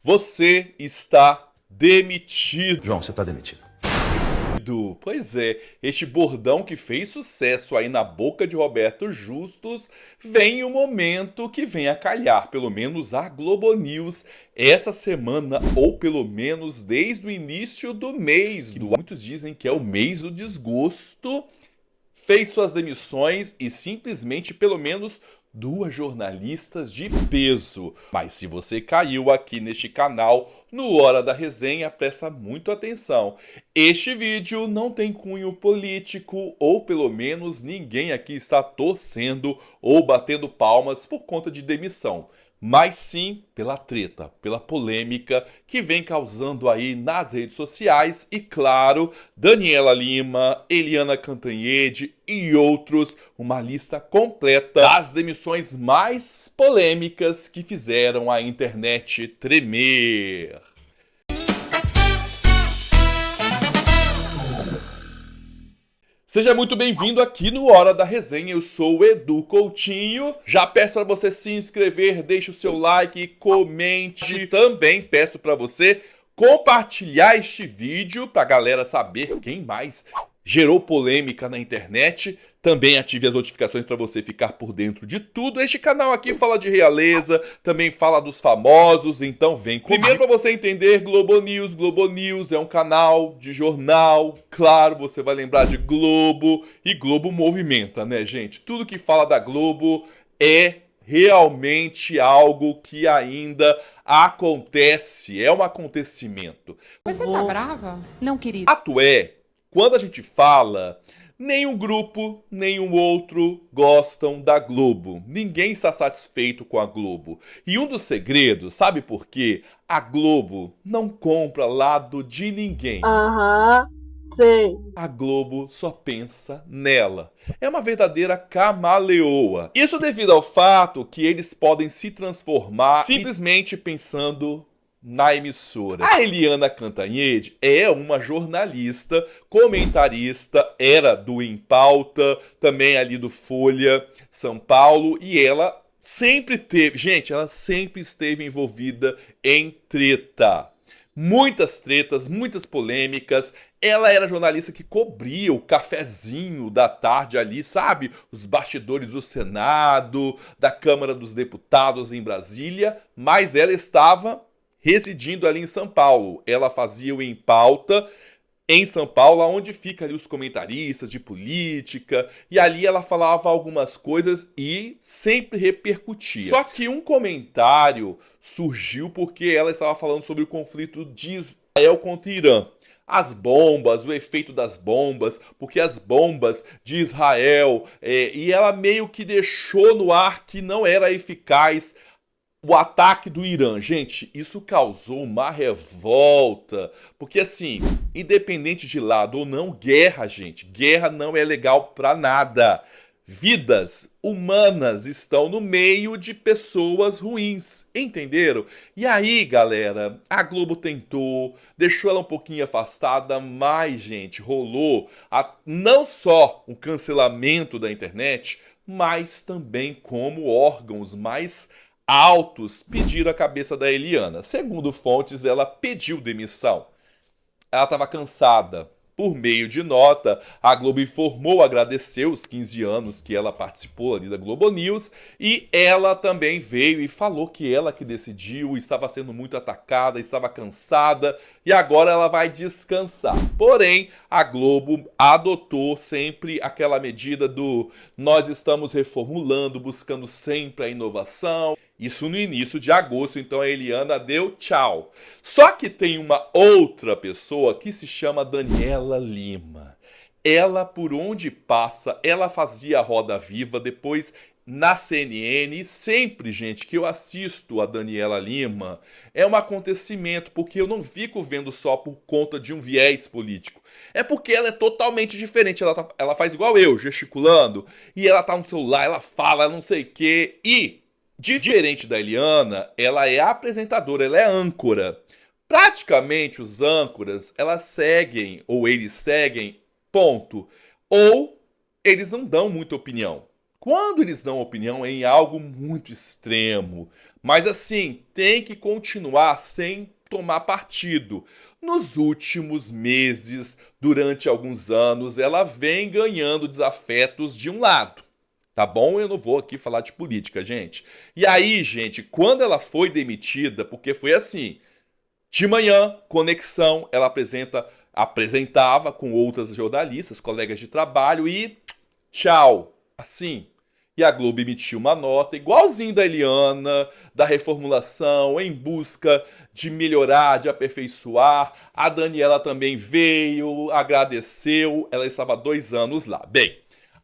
Você está demitido. João, você está demitido. Pois é, este bordão que fez sucesso aí na boca de Roberto Justus vem o momento que vem a calhar, pelo menos a Globo News, essa semana, ou pelo menos desde o início do mês, muitos dizem que é o mês do desgosto, fez suas demissões e simplesmente pelo menos 2 jornalistas de peso. Mas se você caiu aqui neste canal, no Hora da Resenha, presta muito atenção. Este vídeo não tem cunho político, ou pelo menos ninguém aqui está torcendo ou batendo palmas por conta de demissão. Mas sim pela treta, pela polêmica que vem causando aí nas redes sociais e, claro, Daniela Lima, Eliana Cantanhede e outros, uma lista completa das demissões mais polêmicas que fizeram a internet tremer. Seja muito bem-vindo aqui no Hora da Resenha, eu sou o Edu Coutinho. Já peço para você se inscrever, deixe o seu like, comente. Também peço para você compartilhar este vídeo para a galera saber quem mais gerou polêmica na internet. Também ative as notificações para você ficar por dentro de tudo. Este canal aqui fala de realeza, também fala dos famosos, então vem comigo. Primeiro, para você entender, Globo News é um canal de jornal. Claro, você vai lembrar de Globo, e Globo movimenta, né, gente? Tudo que fala da Globo é realmente algo que ainda acontece, é um acontecimento. Mas você tá brava? Não, querido. Fato é, quando a gente fala, nenhum grupo, nenhum outro gostam da Globo. Ninguém está satisfeito com a Globo. E um dos segredos, sabe por quê? A Globo não compra lado de ninguém. Sei. A Globo só pensa nela. É uma verdadeira camaleoa. Isso devido ao fato que eles podem se transformar simplesmente pensando na emissora. A Eliana Cantanhede é uma jornalista, comentarista, era do Em Pauta, também ali do Folha, São Paulo, e ela sempre teve, gente, ela sempre esteve envolvida em treta. Muitas tretas, muitas polêmicas. Ela era jornalista que cobria o cafezinho da tarde ali, sabe? Os bastidores do Senado, da Câmara dos Deputados em Brasília, mas ela estava residindo ali em São Paulo. Ela fazia o Em Pauta em São Paulo, onde fica ali os comentaristas de política, e ali ela falava algumas coisas e sempre repercutia. Só que um comentário surgiu porque ela estava falando sobre o conflito de Israel contra o Irã. As bombas, o efeito das bombas, porque as bombas de Israel, e ela meio que deixou no ar que não era eficaz o ataque do Irã. Gente, isso causou uma revolta, porque assim, independente de lado ou não, guerra, gente, guerra não é legal pra nada. Vidas humanas estão no meio de pessoas ruins, entenderam? E aí, galera, a Globo tentou, deixou ela um pouquinho afastada, mas, gente, rolou não só o cancelamento da internet, mas também como órgãos mais altos pediram a cabeça da Eliana. Segundo fontes, ela pediu demissão. Ela estava cansada. Por meio de nota, a Globo informou, agradeceu os 15 anos que ela participou ali da Globo News, e ela também veio e falou que ela que decidiu, estava sendo muito atacada, estava cansada, e agora ela vai descansar. Porém, a Globo adotou sempre aquela medida do nós estamos reformulando, buscando sempre a inovação. Isso no início de agosto, então a Eliana deu tchau. Só que tem uma outra pessoa que se chama Daniela Lima. Ela, por onde passa, ela fazia a Roda Viva, depois na CNN, sempre, gente, que eu assisto a Daniela Lima, é um acontecimento, porque eu não fico vendo só por conta de um viés político. É porque ela é totalmente diferente, ela faz igual eu, gesticulando, e ela tá no celular, ela fala, não sei o quê, e diferente da Eliana, ela é apresentadora, ela é âncora. Praticamente os âncoras, elas seguem, ou eles seguem, ponto. Ou eles não dão muita opinião. Quando eles dão opinião é em algo muito extremo, Mas assim, tem que continuar sem tomar partido. Nos últimos meses, durante alguns anos, ela vem ganhando desafetos de um lado. Tá bom? Eu não vou aqui falar de política, gente. E aí, gente, quando ela foi demitida, porque foi assim, de manhã, conexão, ela apresentava com outras jornalistas, colegas de trabalho e tchau. Assim. E a Globo emitiu uma nota igualzinho da Eliana, da reformulação, em busca de melhorar, de aperfeiçoar. A Daniela também veio, agradeceu, ela estava há 2 anos lá. Bem,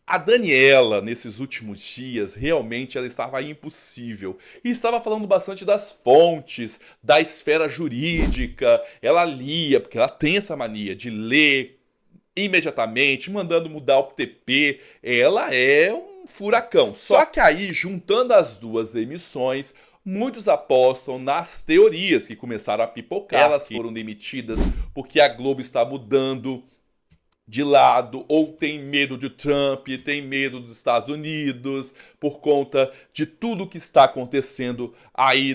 a Daniela, nesses últimos dias, realmente ela estava impossível. E estava falando bastante das fontes, da esfera jurídica. Ela lia, porque ela tem essa mania de ler imediatamente, mandando mudar o TP. Ela é um furacão. Só que aí, juntando as duas demissões, muitos apostam nas teorias que começaram a pipocar. Elas foram demitidas porque a Globo está mudando de lado, ou tem medo de Trump, tem medo dos Estados Unidos, por conta de tudo que está acontecendo aí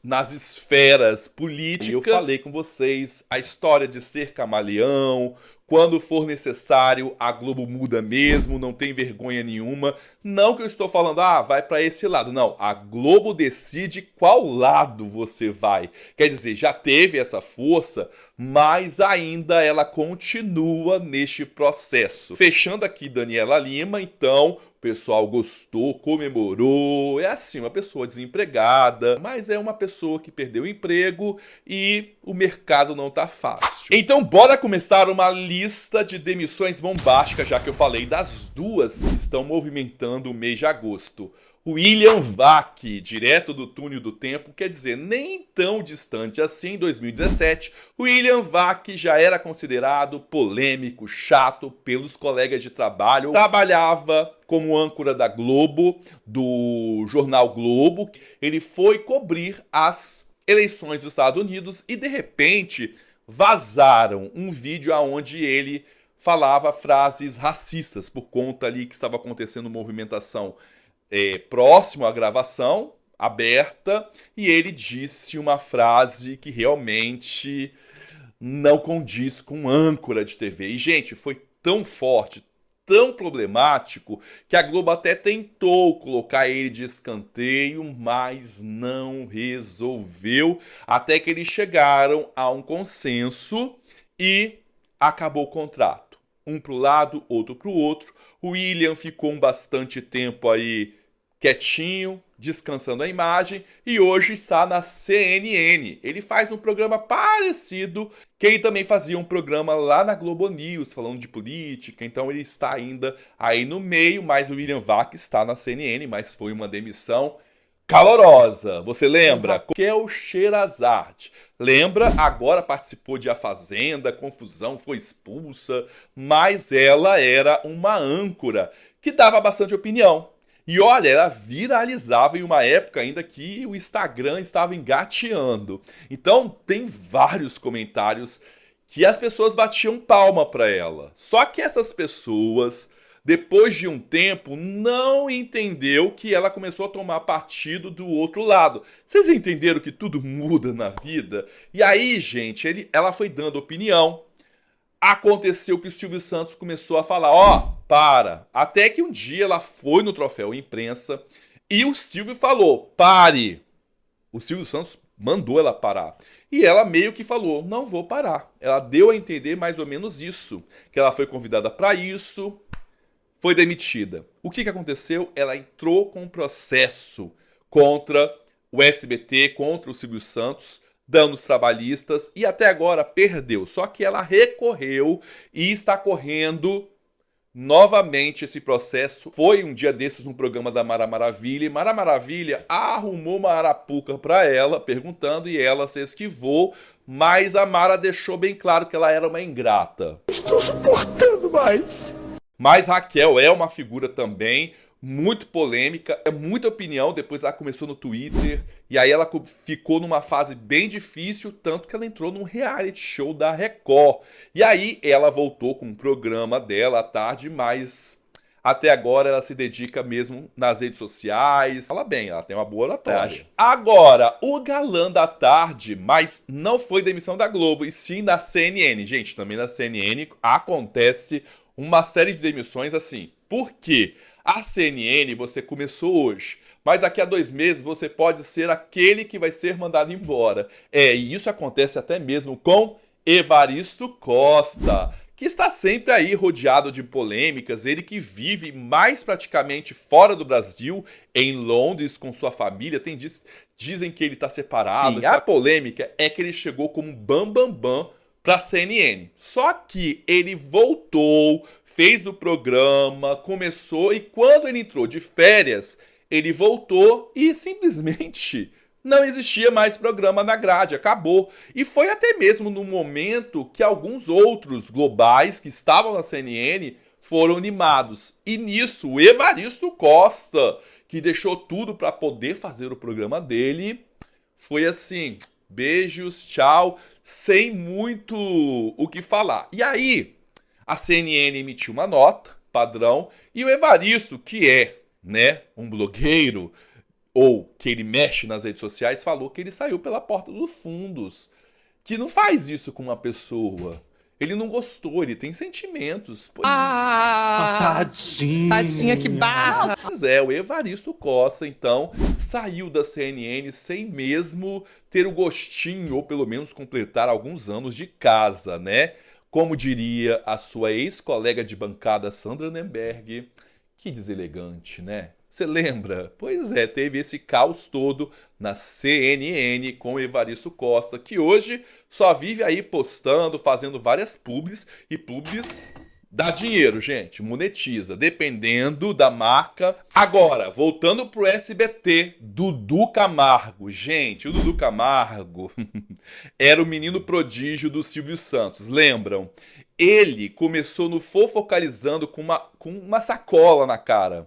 nas esferas políticas. Eu falei com vocês a história de ser camaleão. Quando for necessário, a Globo muda mesmo, não tem vergonha nenhuma. Não que eu estou falando, vai para esse lado. Não, a Globo decide qual lado você vai. Quer dizer, já teve essa força, mas ainda ela continua neste processo. Fechando aqui Daniela Lima, então, o pessoal gostou, comemorou. É assim, uma pessoa desempregada, mas é uma pessoa que perdeu o emprego e o mercado não tá fácil. Então, bora começar uma lista de demissões bombásticas, já que eu falei das duas que estão movimentando o mês de agosto. William Vac, direto do túnel do tempo, quer dizer, nem tão distante assim, em 2017, William Vac já era considerado polêmico, chato pelos colegas de trabalho. Trabalhava como âncora da Globo, do jornal Globo. Ele foi cobrir as eleições dos Estados Unidos e, de repente, vazaram um vídeo onde ele falava frases racistas por conta ali que estava acontecendo movimentação próximo à gravação, aberta, e ele disse uma frase que realmente não condiz com âncora de TV. E, gente, foi tão forte, tão problemático, que a Globo até tentou colocar ele de escanteio, mas não resolveu, até que eles chegaram a um consenso e acabou o contrato. Um para o lado, outro para o outro. O William ficou bastante tempo aí quietinho, descansando a imagem, e hoje está na CNN. Ele faz um programa parecido, que ele também fazia um programa lá na Globo News, falando de política, então ele está ainda aí no meio, mas o William Vac está na CNN, mas foi uma demissão calorosa. Você lembra? Raquel Sherazade. Lembra? Agora participou de A Fazenda, Confusão, foi expulsa, mas ela era uma âncora que dava bastante opinião. E olha, ela viralizava em uma época ainda que o Instagram estava engateando. Então tem vários comentários que as pessoas batiam palma para ela. Só que essas pessoas, depois de um tempo, não entendeu que ela começou a tomar partido do outro lado. Vocês entenderam que tudo muda na vida? E aí, gente, ela foi dando opinião. Aconteceu que o Silvio Santos começou a falar, para. Até que um dia ela foi no Troféu Imprensa e o Silvio falou, pare. O Silvio Santos mandou ela parar. E ela meio que falou, não vou parar. Ela deu a entender mais ou menos isso, que ela foi convidada para isso, foi demitida. O que aconteceu? Ela entrou com um processo contra o SBT, contra o Silvio Santos, danos trabalhistas, e até agora perdeu. Só que ela recorreu e está correndo novamente esse processo. Foi um dia desses no programa da Mara Maravilha, e Mara Maravilha arrumou uma arapuca para ela, perguntando, e ela se esquivou, mas a Mara deixou bem claro que ela era uma ingrata. Estou suportando mais. Mas Raquel é uma figura também muito polêmica, é muita opinião. Depois ela começou no Twitter e aí ela ficou numa fase bem difícil, tanto que ela entrou num reality show da Record. E aí ela voltou com o programa dela à tarde, mas Até agora ela se dedica mesmo nas redes sociais. Fala bem, ela tem uma boa oratória. Agora, o galã da tarde, mas não foi demissão da Globo, e sim da CNN. Gente, também na CNN acontece uma série de demissões assim. Por quê? A CNN você começou hoje, mas daqui a 2 meses você pode ser aquele que vai ser mandado embora. E isso acontece até mesmo com Evaristo Costa, que está sempre aí rodeado de polêmicas, ele que vive mais praticamente fora do Brasil, em Londres com sua família, dizem que ele está separado. Sim, a polêmica é que ele chegou como bambambam para a CNN. Só que ele voltou, fez o programa, começou, e quando ele entrou de férias, ele voltou e simplesmente não existia mais programa na grade, acabou. E foi até mesmo no momento que alguns outros globais que estavam na CNN foram animados. E nisso, o Evaristo Costa, que deixou tudo para poder fazer o programa dele, foi assim, beijos, tchau, sem muito o que falar. E aí, a CNN emitiu uma nota, padrão, e o Evaristo, que é, né, um blogueiro, ou que ele mexe nas redes sociais, falou que ele saiu pela porta dos fundos. Que não faz isso com uma pessoa. Ele não gostou, ele tem sentimentos. Tadinha. Tadinha, que barra. Pois é, o Evaristo Costa, então, saiu da CNN sem mesmo ter o gostinho, ou pelo menos completar alguns anos de casa, né? Como diria a sua ex-colega de bancada, Sandra Nemberg, que deselegante, né? Você lembra? Pois é, teve esse caos todo na CNN com o Evaristo Costa, que hoje só vive aí postando, fazendo várias publis, e publis dá dinheiro, gente, monetiza, dependendo da marca. Agora, voltando pro SBT, Dudu Camargo. Gente, o Dudu Camargo era o menino prodígio do Silvio Santos, lembram? Ele começou no Fofocalizando com uma sacola na cara.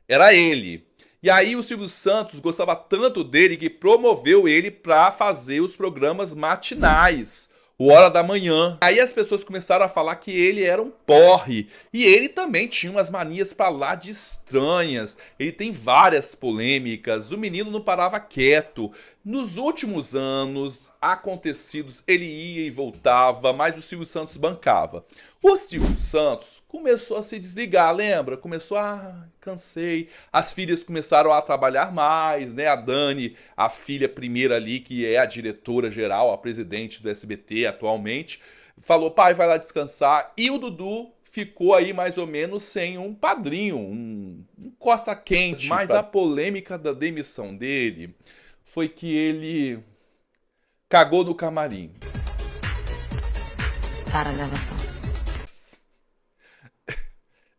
Era ele. E aí o Silvio Santos gostava tanto dele que promoveu ele para fazer os programas matinais, o Hora da Manhã. Aí as pessoas começaram a falar que ele era um porre. E ele também tinha umas manias pra lá de estranhas. Ele tem várias polêmicas. O menino não parava quieto. Nos últimos anos acontecidos, ele ia e voltava, mas o Silvio Santos bancava. O Silvio Santos começou a se desligar, lembra? Começou cansei. As filhas começaram a trabalhar mais, né? A Dani, a filha primeira ali, que é a diretora geral, a presidente do SBT atualmente, falou, pai, vai lá descansar. E o Dudu ficou aí mais ou menos sem um padrinho, um costa-quente. Mas a polêmica da demissão dele foi que ele cagou no camarim. Para a gravação.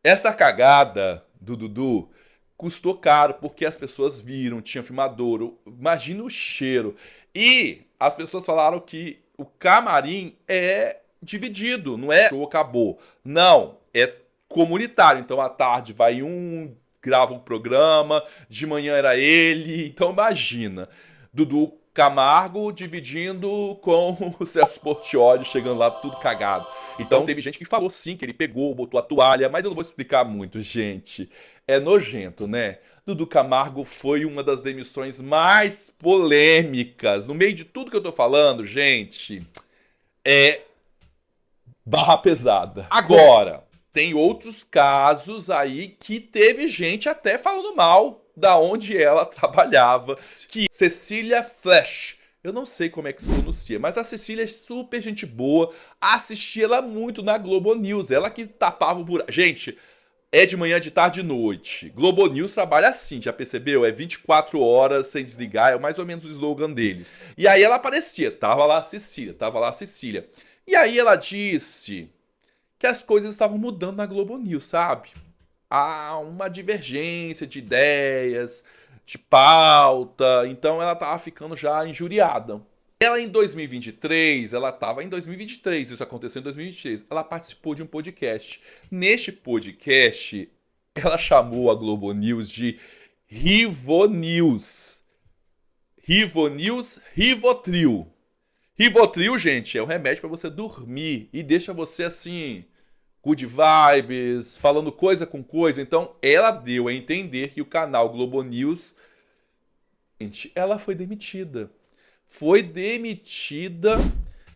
Essa cagada do Dudu custou caro, porque as pessoas viram, tinha filmador, imagina o cheiro. E as pessoas falaram que o camarim é dividido, não é show, acabou. Não, é comunitário. Então à tarde vai um, grava um programa, de manhã era ele. Então imagina, Dudu Camargo dividindo com o Celso Portiolli, chegando lá tudo cagado. Então teve gente que falou sim, que ele pegou, botou a toalha, mas eu não vou explicar muito, gente. É nojento, né? Dudu Camargo foi uma das demissões mais polêmicas. No meio de tudo que eu tô falando, gente, é barra pesada. Agora, tem outros casos aí que teve gente até falando mal da onde ela trabalhava, que Cecília Flash. Eu não sei como é que se pronuncia, mas a Cecília é super gente boa, assisti ela muito na Globo News, ela que tapava o buraco. Gente, é de manhã, de tarde e de noite. Globo News trabalha assim, já percebeu? É 24 horas sem desligar, é mais ou menos o slogan deles. E aí ela aparecia, tava lá a Cecília. E aí ela disse que as coisas estavam mudando na Globo News, sabe? Há uma divergência de ideias, de pauta, então ela tava ficando já injuriada. Ela em 2023, isso aconteceu em 2023, ela participou de um podcast. Neste podcast, ela chamou a Globo News de Rivonews. Rivonews, Rivotril, gente, é um remédio para você dormir e deixa você assim good vibes, falando coisa com coisa. Então, ela deu a entender que o canal Globo News, gente, ela foi demitida. Foi demitida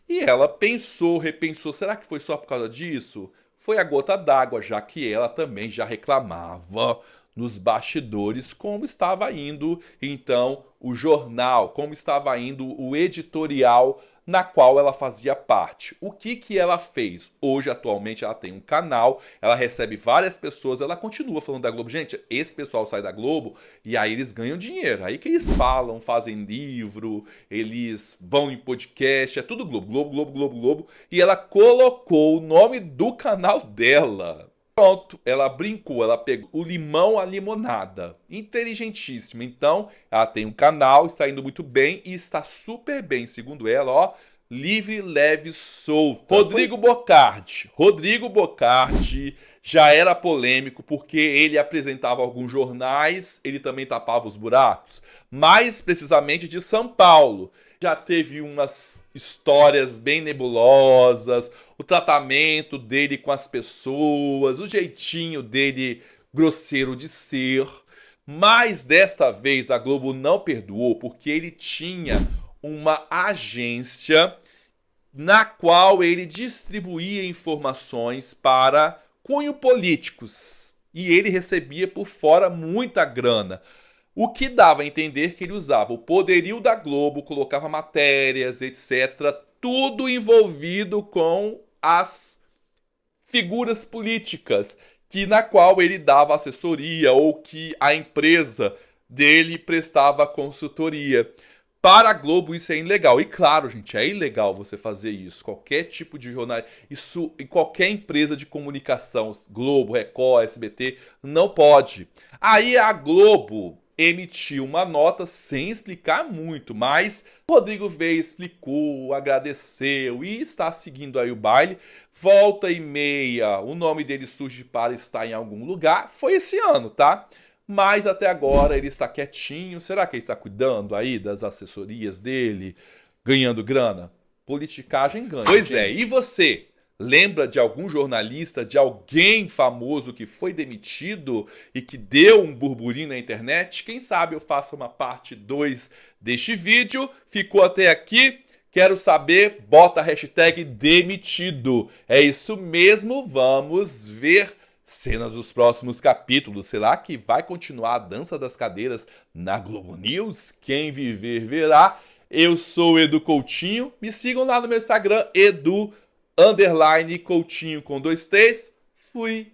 e ela pensou, repensou, será que foi só por causa disso? Foi a gota d'água, já que ela também já reclamava nos bastidores como estava indo, então, o jornal, como estava indo o editorial na qual ela fazia parte. O que ela fez? Hoje, atualmente, ela tem um canal, ela recebe várias pessoas, ela continua falando da Globo. Gente, esse pessoal sai da Globo e aí eles ganham dinheiro. Aí que eles falam, fazem livro, eles vão em podcast, é tudo Globo, Globo, Globo, Globo, Globo. E ela colocou o nome do canal dela. Pronto, ela brincou, ela pegou o limão à limonada. Inteligentíssima. Então, ela tem um canal, está indo muito bem e está super bem, segundo ela, ó, livre, leve, solta. Rodrigo Bocardi já era polêmico porque ele apresentava alguns jornais, ele também tapava os buracos, mais precisamente de São Paulo. Já teve umas histórias bem nebulosas, o tratamento dele com as pessoas, o jeitinho dele grosseiro de ser. Mas desta vez a Globo não perdoou porque ele tinha uma agência na qual ele distribuía informações para cunho políticos. E ele recebia por fora muita grana. O que dava a entender que ele usava o poderio da Globo, colocava matérias, etc., tudo envolvido com as figuras políticas, na qual ele dava assessoria ou que a empresa dele prestava consultoria. Para a Globo isso é ilegal. E claro, gente, é ilegal você fazer isso. Qualquer tipo de jornal, isso em qualquer empresa de comunicação, Globo, Record, SBT, não pode. Aí a Globo emitiu uma nota sem explicar muito, mas o Rodrigo veio, explicou, agradeceu e está seguindo aí o baile. Volta e meia, o nome dele surge para estar em algum lugar. Foi esse ano, tá? Mas até agora ele está quietinho. Será que ele está cuidando aí das assessorias dele, ganhando grana? Politicagem ganha. Pois é, e você? Lembra de algum jornalista, de alguém famoso que foi demitido e que deu um burburinho na internet? Quem sabe eu faça uma parte 2 deste vídeo. Ficou até aqui? Quero saber, bota a hashtag demitido. É isso mesmo, vamos ver cenas dos próximos capítulos. Será que vai continuar a dança das cadeiras na Globo News? Quem viver verá. Eu sou o Edu Coutinho. Me sigam lá no meu Instagram, Edu_Coutinho com 2 T's. Fui!